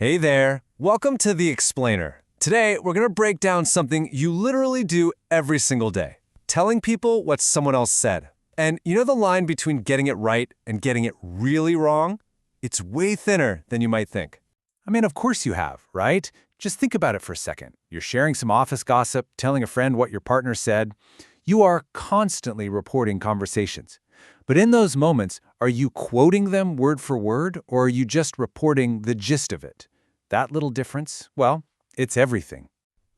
Hey there, welcome to The Explainer. Today, we're going to break down something you literally do every single day, telling people what someone else said. And you know the line between getting it right and getting it really wrong? It's way thinner than you might think. I mean, of course you have, right? Just think about it for a second. You're sharing some office gossip, telling a friend what your partner said. You are constantly reporting conversations. But in those moments, are you quoting them word for word, or are you just reporting the gist of it? That little difference, well, it's everything.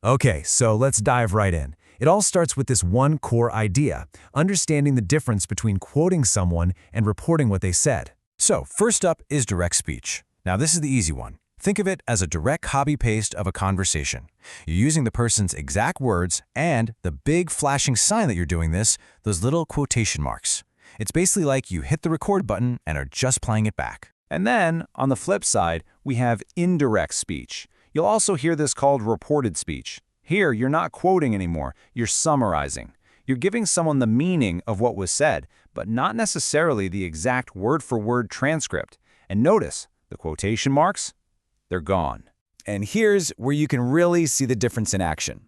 Okay, so let's dive right in. It all starts with this one core idea, understanding the difference between quoting someone and reporting what they said. So, first up is direct speech. Now, this is the easy one. Think of it as a direct copy-paste of a conversation. You're using the person's exact words and the big flashing sign that you're doing this, those little quotation marks. It's basically like you hit the record button and are just playing it back. And then, on the flip side, we have indirect speech. You'll also hear this called reported speech. Here, you're not quoting anymore, you're summarizing. You're giving someone the meaning of what was said, but not necessarily the exact word-for-word transcript. And notice, the quotation marks, they're gone. And here's where you can really see the difference in action.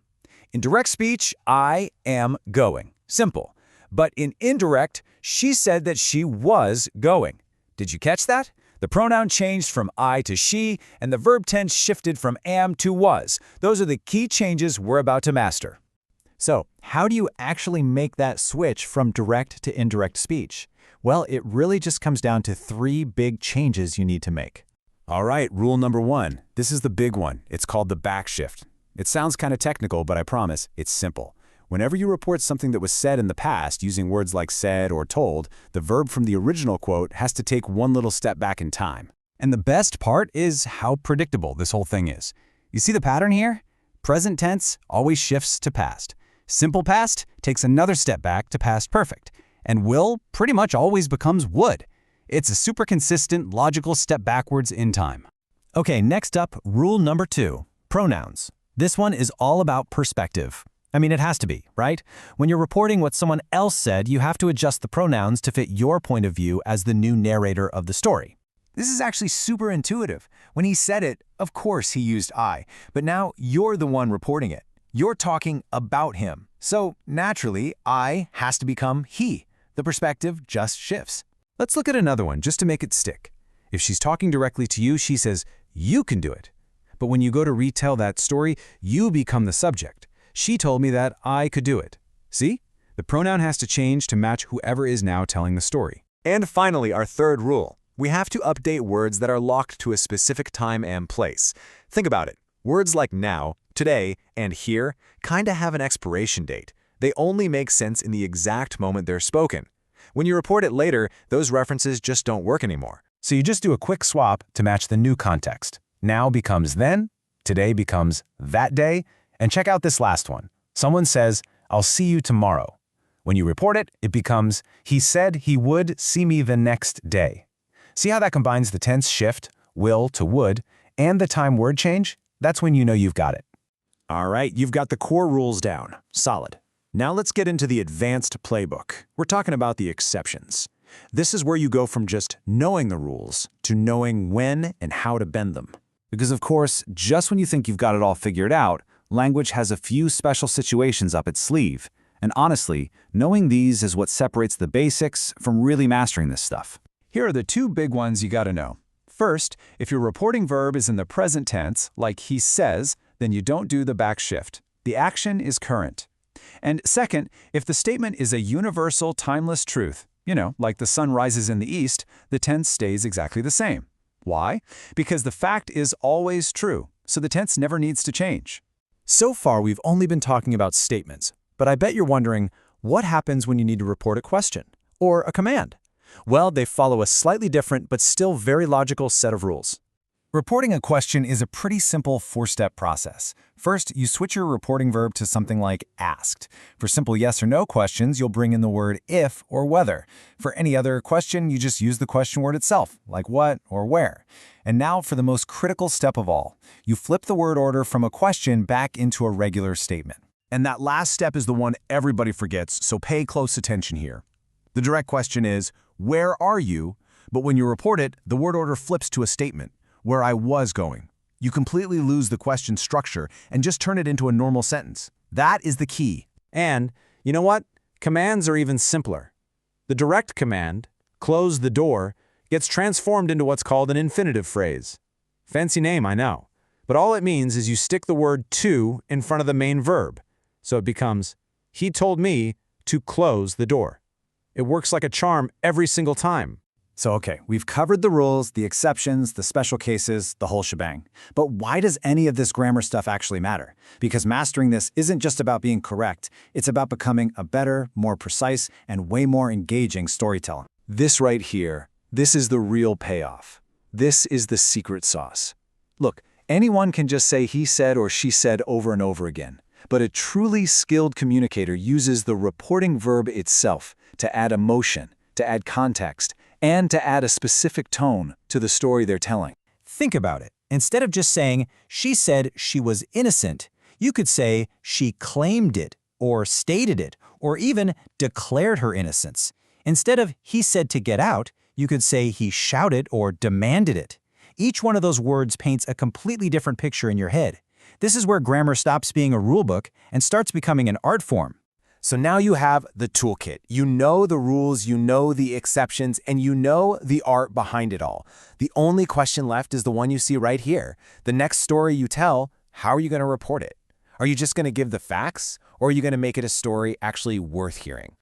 In direct speech, I am going. Simple. But in indirect, she said that she was going. Did you catch that? The pronoun changed from I to she, and the verb tense shifted from am to was. Those are the key changes we're about to master. So, how do you actually make that switch from direct to indirect speech? Well, it really just comes down to 3 big changes you need to make. All right, rule number 1. This is the big one. It's called the back shift. It sounds kind of technical, but I promise, it's simple. Whenever you report something that was said in the past using words like said or told, the verb from the original quote has to take one little step back in time. And the best part is how predictable this whole thing is. You see the pattern here? Present tense always shifts to past. Simple past takes another step back to past perfect. And will pretty much always becomes would. It's a super consistent, logical step backwards in time. Okay, next up, rule number 2, pronouns. This one is all about perspective. I mean, it has to be, right? When you're reporting what someone else said, you have to adjust the pronouns to fit your point of view as the new narrator of the story. This is actually super intuitive. When he said it, of course he used I, but now you're the one reporting it. You're talking about him. So naturally, I has to become he. The perspective just shifts. Let's look at another one just to make it stick. If she's talking directly to you, she says, you can do it. But when you go to retell that story, you become the subject. She told me that I could do it. See? The pronoun has to change to match whoever is now telling the story. And finally, our third rule. We have to update words that are locked to a specific time and place. Think about it. Words like now, today, and here kinda have an expiration date. They only make sense in the exact moment they're spoken. When you report it later, those references just don't work anymore. So you just do a quick swap to match the new context. Now becomes then, today becomes that day, and check out this last one. Someone says, I'll see you tomorrow. When you report it, it becomes, he said he would see me the next day. See how that combines the tense shift, will to would, and the time word change? That's when you know you've got it. All right, you've got the core rules down. Solid. Now let's get into the advanced playbook. We're talking about the exceptions. This is where you go from just knowing the rules to knowing when and how to bend them. Because of course, just when you think you've got it all figured out, language has a few special situations up its sleeve. And honestly, knowing these is what separates the basics from really mastering this stuff. Here are the 2 big ones you gotta know. First, if your reporting verb is in the present tense, like he says, then you don't do the back shift. The action is current. And second, if the statement is a universal, timeless truth, like the sun rises in the east, the tense stays exactly the same. Why? Because the fact is always true, so the tense never needs to change. So far, we've only been talking about statements, but I bet you're wondering, what happens when you need to report a question or a command? Well, they follow a slightly different but still very logical set of rules. Reporting a question is a pretty simple 4-step process. First, you switch your reporting verb to something like asked. For simple yes or no questions, you'll bring in the word if or whether. For any other question, you just use the question word itself, like what or where. And now for the most critical step of all, you flip the word order from a question back into a regular statement. And that last step is the one everybody forgets, so pay close attention here. The direct question is, where are you? But when you report it, the word order flips to a statement, where I was going. You completely lose the question structure and just turn it into a normal sentence. That is the key. And, you know what? Commands are even simpler. The direct command, close the door, gets transformed into what's called an infinitive phrase. Fancy name, I know. But all it means is you stick the word to in front of the main verb. So it becomes, he told me to close the door. It works like a charm every single time. So okay, we've covered the rules, the exceptions, the special cases, the whole shebang. But why does any of this grammar stuff actually matter? Because mastering this isn't just about being correct, it's about becoming a better, more precise, and way more engaging storyteller. This right here, this is the real payoff. This is the secret sauce. Look, anyone can just say he said or she said over and over again. But a truly skilled communicator uses the reporting verb itself to add emotion, to add context, and to add a specific tone to the story they're telling. Think about it. Instead of just saying, she said she was innocent, you could say she claimed it, or stated it, or even declared her innocence. Instead of he said to get out, you could say he shouted or demanded it. Each one of those words paints a completely different picture in your head. This is where grammar stops being a rulebook and starts becoming an art form. So now you have the toolkit. You know the rules, you know the exceptions, and you know the art behind it all. The only question left is the one you see right here. The next story you tell, how are you going to report it? Are you just going to give the facts, or are you going to make it a story actually worth hearing?